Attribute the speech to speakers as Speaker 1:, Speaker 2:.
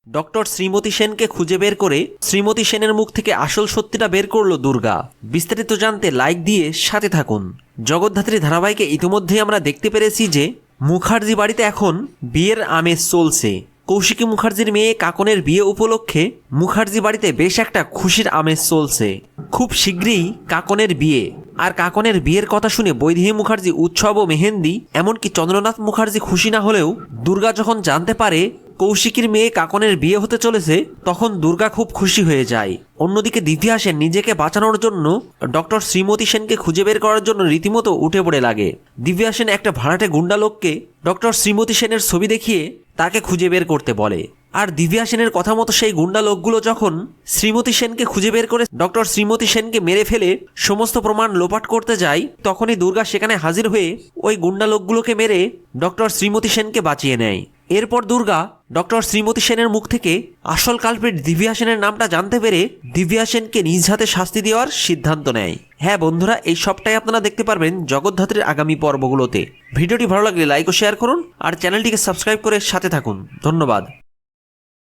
Speaker 1: Doctor Shrimati সেনকে খুঁজে বের করে শ্রীমতী সেনের মুখ থেকে আসল সত্যিটা বের করলো দুর্গা। বিস্তারিত জানতে লাইক দিয়ে সাথে থাকুন। জগদ্ধাত্রী ধারাবাহিকে ইতিমধ্যেই আমরা দেখতে পেরেছি যে মুখার্জি বাড়িতে এখন বিয়ের আমেজ চলছে। কৌশিকী মুখার্জির মেয়ে কাকনের বিয়ে উপলক্ষে মুখার্জি বাড়িতে বেশ একটা খুশির আমেজ চলছে। খুব শীঘ্রই কাকনের বিয়ে, আর কাকনের বিয়ের কথা শুনে বৈদেহী মুখার্জি উৎসব ও মেহেন্দি, এমনকি চন্দ্রনাথ মুখার্জি খুশি না হলেও দুর্গা যখন জানতে পারে কৌশিকীর মেয়ে কাকনের বিয়ে হতে চলেছে, তখন দুর্গা খুব খুশি হয়ে যায়। অন্যদিকে দিব্যা সেন নিজেকে বাঁচানোর জন্য ডক্টর শ্রীমতী সেনকে খুঁজে বের করার জন্য রীতিমতো উঠে পড়ে লাগে। দিব্যা সেন একটা ভাড়াটে গুন্ডা লোককে ডক্টর শ্রীমতী সেনের ছবি দেখিয়ে তাকে খুঁজে বের করতে বলে। আর দিব্যা সেনের কথা মতো সেই গুন্ডা লোকগুলো যখন শ্রীমতী সেনকে খুঁজে বের করে ডক্টর শ্রীমতী সেনকে মেরে ফেলে সমস্ত প্রমাণ লোপাট করতে যায়, তখনই দুর্গা সেখানে হাজির হয়ে ওই গুন্ডা লোকগুলোকে মেরে ডক্টর শ্রীমতী সেনকে বাঁচিয়ে নেয়। এরপর দুর্গা ডক্টর শ্রীমতী সেনের মুখ থেকে আসল কালপ্রিট দিব্যা সেনের নামটা জানতে পেরে দিব্যা সেনকে নিজ হাতে শাস্তি দেওয়ার সিদ্ধান্ত নেয়। হ্যাঁ বন্ধুরা, এই সবটাই আপনারা দেখতে পারবেন জগদ্ধাত্রীর আগামী পর্বগুলোতে। ভিডিওটি ভালো লাগলে লাইক ও শেয়ার করুন, আর চ্যানেলটিকে সাবস্ক্রাইব করে সাথে থাকুন। ধন্যবাদ।